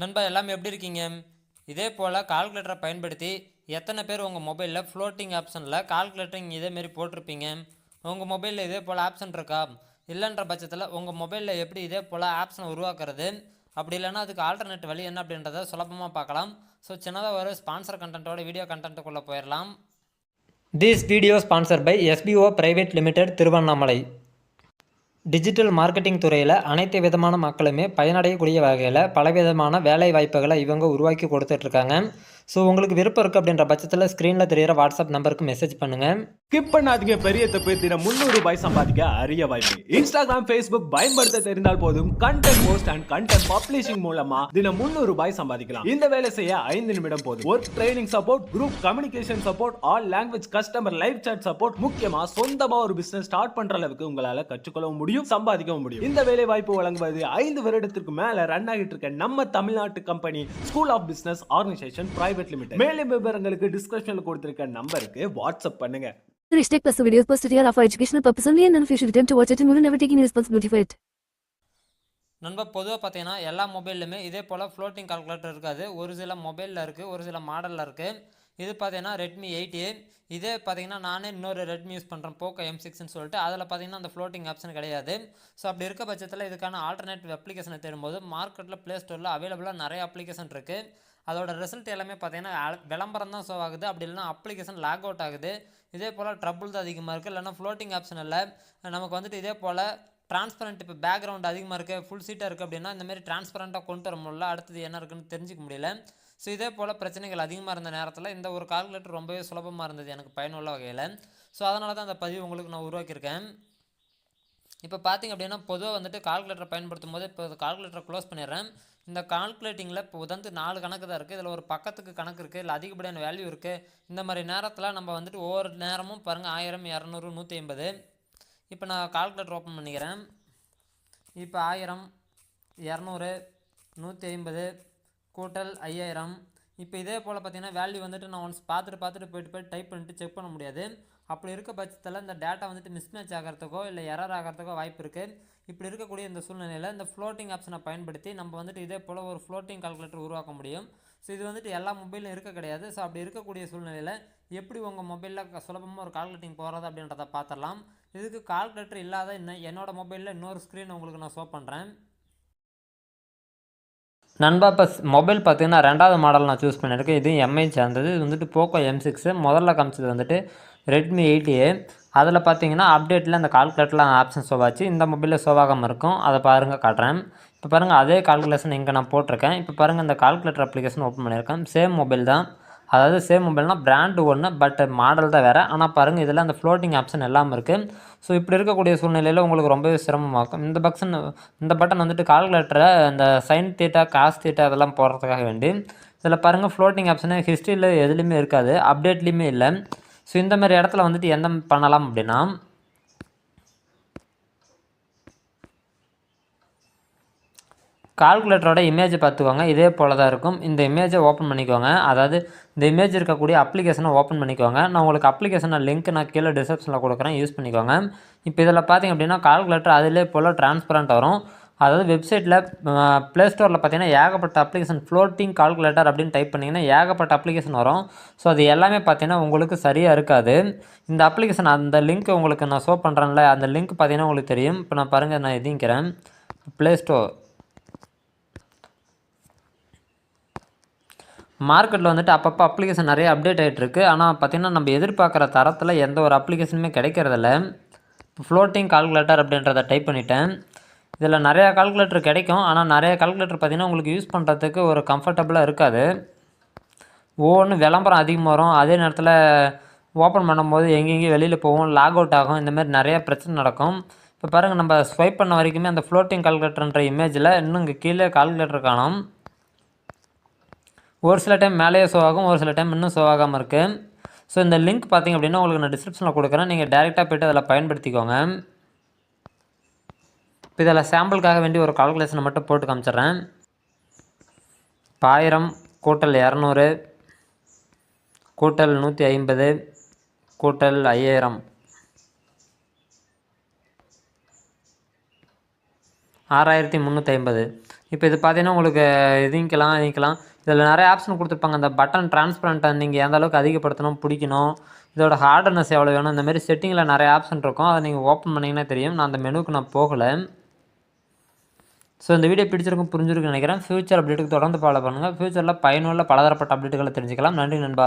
நண்பா எல்லாமே எப்படி இருக்கீங்க? இதே போல் கால்குலேட்டரை பயன்படுத்தி எத்தனை பேர் உங்கள் மொபைலில் ஃப்ளோட்டிங் ஆப்ஷனில் கால்குலேட்டரிங் இதேமாரி போட்டிருப்பீங்க? உங்கள் மொபைலில் இதே போல் ஆப்ஷன் இருக்கா? இல்லைன்ற பட்சத்தில் உங்கள் மொபைலில் எப்படி இதே போல் ஆப்ஷனை உருவாக்குறது, அப்படி இல்லைன்னா அதுக்கு ஆல்டர்னேட் வழி என்ன அப்படின்றத சுலபமாக பார்க்கலாம். ஸோ சின்னதாக ஒரு ஸ்பான்சர் கண்டென்ட்டோட வீடியோ கண்டென்ட்டுக்குள்ளே போயிடலாம். This video sponsor by SBO private limited Tiruvannamalai. Digital marketing துறையில் அனைத்து விதமான மக்களுமே பயனடையக்கூடிய வகையில் பலவிதமான வேலை வாய்ப்புகளை இவங்க உருவாக்கி கொடுத்துட்ருக்காங்க. ஸோ உங்களுக்கு விருப்பம் இருக்குது அப்படின்ற பட்சத்தில் ஸ்க்ரீனில் தெரிகிற வாட்ஸ்அப் நம்பருக்கு மெசேஜ் பண்ணுங்கள். ஸ்கிப் பண்ணாதீங்க. பெரிய தப்பு. தினம் 300 ரூபாய் சம்பாதிக்க அரிய வாய்ப்பு. இன்ஸ்டாகிராம், ஃபேஸ்புக் பயன்படுத்த தெரிந்தால் போதும். Content post and content publishing மூலமா தினம் 300 ரூபாய் சம்பாதிக்கலாம். இந்த வேலை செய்ய 5 நிமிடம் போதும். Work training support, group communication support, all language customer live chat support, முக்கியமா சொந்தமா ஒரு பிசினஸ் ஸ்டார்ட் பண்ற அளவுக்கு உங்களால கற்றுக்கொள்ளவும் முடியும், சம்பாதிக்கவும் முடியும். இந்த வேலை வாய்ப்பு வழங்குவது 5 வருடத்திற்கு மேல ரன் ஆகிட்டு இருக்க நம்ம தமிழ்நாட்டு company school of business organisation private limited. மேலும் விவரங்களுக்கு டிஸ்கிரிப்ஷன்ல கொடுத்திருக்க நம்பருக்கு வாட்ஸ்அப் பண்ணுங்க. Restrict plus the videos posted here are for educational purpose only and none of you should attempt to watch it and will never take any responsibility for it. நண்பா பொதுவாக பார்த்தீங்கன்னா எல்லா மொபைல்லுமே இதே போல் ஃப்ளோட்டிங் கால்குலேட்டர் இருக்காது. ஒரு சில மொபைலில் இருக்குது, ஒரு சில மாடலில் இருக்குது. இது பார்த்தீங்கன்னா ரெட்மி 8A. இதே பார்த்தீங்கன்னா நானே இன்னொரு ரெட்மி யூஸ் பண்ணுறேன், போக்கோ M6ன்னு சொல்லிட்டு. அதில் பார்த்தீங்கன்னா அந்த ஃப்ளோட்டிங் ஆப்ஷன் கிடையாது. ஸோ அப்படி இருக்க பட்சத்தில் இதுக்கான ஆல்டர்னேட்டிவ் அப்ளிகேஷனை தேடும்போது மார்க்கெட்டில் ப்ளே ஸ்டோரில் அவைலபிளாக நிறைய அப்ளிகேஷன் இருக்குது. அதோட ரிசல்ட் எல்லாமே பார்த்தீங்கன்னா விளம்பரம் தான் ஷோ ஆகுது, அப்படி இல்லைனா அப்ளிகேஷன் லாக் அவுட் ஆகுது. இதே போல் ட்ரபுள் தான் அதிகமாக இருக்குது. இல்லைனா ஃப்ளோட்டிங் ஆப்ஷன் இல்லை. நமக்கு வந்துட்டு இதே போல் டிரான்ஸ்பரண்ட் இப்போ பேக்ரவுண்ட் அதிகமாக இருக்குது, ஃபுல் சீட்டாக இருக்குது அப்படின்னா இந்தமாரி டிரான்ஸ்பரண்ட்டாக கொண்டு வர முடியல, அடுத்தது என்ன இருக்குன்னு தெரிஞ்சிக்க முடியல. ஸோ இதே போல் பிரச்சனைகள் அதிகமாக இருந்த நேரத்தில் இந்த ஒரு கால்குலேட்டர் ரொம்பவே சுலபமாக இருந்தது எனக்கு பயனுள்ள வகையில். ஸோ அதனால தான் அந்த பதிவு உங்களுக்கு நான் உருவாக்கியிருக்கேன். இப்போ பார்த்திங்க அப்படின்னா பொதுவாக வந்துட்டு கால்குலேட்டரை பயன்படுத்தும் போது இப்போ கால்குலேட்டரை க்ளோஸ் பண்ணிடுறேன். இந்த கால்குலேட்டிங்கில் இப்போ வந்து 4 கணக்கு தான் இருக்குது. இதில் ஒரு பக்கத்துக்கு கணக்கு இருக்குது, இல்லை அதிகப்படியான வேல்யூ இருக்குது. இந்த மாதிரி நேரத்தில் நம்ம வந்துட்டு ஒவ்வொரு நேரமும் பாருங்கள் 1000, 200, 150. இப்போ நான் கால்குலேட்டர் ஓப்பன் பண்ணிக்கிறேன். இப்போ 1000, 200, 150 கூட்டல் 5000. இப்போ இதே போல் பார்த்தீங்கன்னா வேல்யூ வந்துட்டு நான் ஒன்ஸ் பார்த்துட்டு போயிட்டு டைப் பண்ணிட்டு செக் பண்ண முடியாது. அப்படி இருக்க பட்சத்தில் இந்த டேட்டா வந்துட்டு மிஸ்மேட்ச் ஆகிறதுக்கோ இல்லை எரர் ஆகிறதுக்கோ வாய்ப்பு இருக்குது. இப்படி இருக்கக்கூடிய இந்த சூழ்நிலையில் இந்த ஃப்ளோட்டிங் ஆப்ஷனை பயன்படுத்தி நம்ம வந்துட்டு இதே போல் ஒரு ஃப்ளோட்டிங் கால்குலேட்டர் உருவாக்க முடியும். ஸோ இது வந்துட்டு எல்லா மொபைலும் இருக்க கிடையாது. ஸோ அப்படி இருக்கக்கூடிய சூழ்நிலையில் எப்படி உங்கள் மொபைலில் சுலபமாக ஒரு கால்குலேட்டிங் போகிறது அப்படின்றத பார்த்துடலாம். இதுக்கு கால்குலேட்டர் இல்லாத என்னோட மொபைலில் இன்னொரு ஸ்க்ரீன் உங்களுக்கு நான் ஷோ பண்ணுறேன். நண்பா இப்போ மொபைல் பார்த்தீங்கன்னா 2வது மாடல் நான் சூஸ் பண்ணியிருக்கேன். இது எம்ஐ சேர்ந்தது. இது வந்துட்டு போக்கோ M6. முதல்ல காமிச்சது வந்துட்டு ரெட்மி 8A. அதில் பார்த்தீங்கன்னா அப்டேட்டில் அந்த கால்குலேட்டரில் ஆப்ஷன் ஷோவாச்சு. இந்த மொபைலில் ஷோவாகாமல் இருக்கும். அதை பாருங்கள், காட்டுறேன். இப்போ பாருங்கள் அதே கால்குலேஷன் இங்கே நான் போட்டிருக்கேன். இப்போ பாருங்கள் இந்த கால்குலேட்டர் அப்ளிகேஷன் ஓப்பன் பண்ணியிருக்கேன். சேம் மொபைல் தான், அதாவது சேம் மொபைல்னால் பிராண்டு ஒன்று, பட் மாடல் தான் வேறு. ஆனால் பாருங்கள் இதில் அந்த ஃப்ளோட்டிங் ஆப்ஷன் எல்லாமே இருக்குது. ஸோ இப்படி இருக்கக்கூடிய சூழ்நிலையில் உங்களுக்கு ரொம்பவே சிரமமாகும். இந்த பட்டன் வந்துட்டு கால்குலேட்டரை இந்த சைன் தீட்டா, காஸ் தீட்டா அதெல்லாம் போடுறதுக்காக வேண்டி. இதில் பாருங்கள் ஃப்ளோட்டிங் ஆப்ஷனு ஹிஸ்ட்ரியில் எதுலேயுமே இருக்காது, அப்டேட்லேயுமே இல்லை. ஸோ இந்த மாதிரி இடத்துல வந்துட்டு என்ன பண்ணலாம் அப்படின்னா, கால்குலேட்டரோட இமேஜை பார்த்துக்கோங்க. இதே போல் தான் இருக்கும். இந்த இமேஜை ஓப்பன் பண்ணிக்கோங்க. அதாவது இந்த இமேஜ் இருக்கக்கூடிய அப்ளிகேஷனை ஓப்பன் பண்ணிக்கோங்க. நான் உங்களுக்கு அப்ளிகேஷனை லிங்க் நான் கீழே டிஸ்கிரிப்ஷனில் கொடுக்குறேன், யூஸ் பண்ணிக்கோங்க. இப்போ இதில் பார்த்திங்க அப்படின்னா கால்குலேட்டர் அதிலே போல் டிரான்ஸ்பரண்ட் வரும். அதாவது வெப்சைட்டில் ப்ளே ஸ்டோரில் பார்த்தீங்கன்னா ஏகப்பட்ட அப்ளிகேஷன் ஃப்ளோட்டிங் கால்குலேட்டர் அப்படின்னு டைப் பண்ணிங்கன்னா ஏகப்பட்ட அப்ளிகேஷன் வரும். ஸோ அது எல்லாமே பார்த்தீங்கன்னா உங்களுக்கு சரியாக இருக்காது. இந்த அப்ளிகேஷன் அந்த லிங்க் உங்களுக்கு நான் ஷோ பண்ணுறேன்ல, அந்த லிங்க் பார்த்தீங்கன்னா உங்களுக்கு தெரியும். இப்போ நான் பாருங்கள், நான் எதிங்கிறேன். ப்ளே ஸ்டோர் மார்க்கெட்டில் வந்துட்டு அப்பப்போ அப்ளிகேஷன் நிறைய அப்டேட் ஆகிட்டுருக்கு. ஆனால் பார்த்திங்கன்னா நம்ம எதிர்பார்க்குற தரத்தில் எந்த ஒரு அப்ளிகேஷனுமே கிடைக்கிறதில்ல. ஃப்ளோட்டிங் கால்குலேட்டர் அப்படின்றத டைப் பண்ணிட்டேன். இதில் நிறையா கால்குலேட்டர் கிடைக்கும். ஆனால் நிறைய கால்குலேட்டர் பார்த்திங்கன்னா உங்களுக்கு யூஸ் பண்ணுறதுக்கு ஒரு கம்ஃபர்டபுளாக இருக்காது. ஒவ்வொன்றும் விளம்பரம் அதிகமாக வரும். அதே நேரத்தில் ஓப்பன் பண்ணும்போது எங்கெங்கேயும் வெளியில் போகும், லாக் அவுட் ஆகும். இந்தமாதிரி நிறைய பிரச்சனை நடக்கும். இப்போ பாருங்கள் நம்ம ஸ்வைப் பண்ண வரைக்குமே அந்த ஃப்ளோட்டிங் கால்குலேட்டர்ன்ற இமேஜில் இன்னும் இங்கே கீழே கால்குலேட்டர் காணும். ஒரு சில டைம் மேலேயே ஷோ ஆகும், ஒரு சில டைம் இன்னும் ஷோ ஆகாமல் இருக்குது. ஸோ இந்த லிங்க் பார்த்திங்க அப்படின்னா உங்களுக்கு நான் டிஸ்கிரிப்ஷனில் கொடுக்குறேன். நீங்கள் டேரெக்டாக போய்ட்டு அதில் பயன்படுத்திக்கோங்க. இப்போ இதில் சாம்பிளுக்காக வேண்டி ஒரு கால்குலேஷனை மட்டும் போட்டு காமிச்சிட்றேன். 1000 கூட்டல் 200 கூட்டல் 150 கூட்டல் 5000 6350. இப்போ இது பார்த்தீங்கன்னா உங்களுக்கு இதுக்கலாம் இதில் நிறைய ஆப்ஷன் கொடுத்துருப்பாங்க. அந்த பட்டன் டிரான்ஸ்பரண்ட்டை நீங்கள் எந்த அளவுக்கு அதிகப்படுத்தணும், பிடிக்கணும், இதோட ஹார்டனஸ் எவ்வளோ வேணும், இந்த மாதிரி செட்டிங்கில் நிறைய ஆப்ஷன் இருக்கும். அதை நீங்கள் ஓப்பன் பண்ணிங்கன்னா தெரியும். நான் அந்த மெனுவுக்கு நான் போகலை. ஸோ இந்த வீடியோ பிடிச்சிருக்கும், புரிஞ்சிருக்குன்னு நினைக்கிறேன். ஃபியூச்சர் அப்டேட்டுக்கு தொடர்ந்து ஃபாலோ பண்ணுங்கள். ஃபியூச்சரில் பயனுள்ள பலதரப்பட்ட அப்டேட்டுகளை தெரிஞ்சுக்கலாம். நன்றி நண்பா.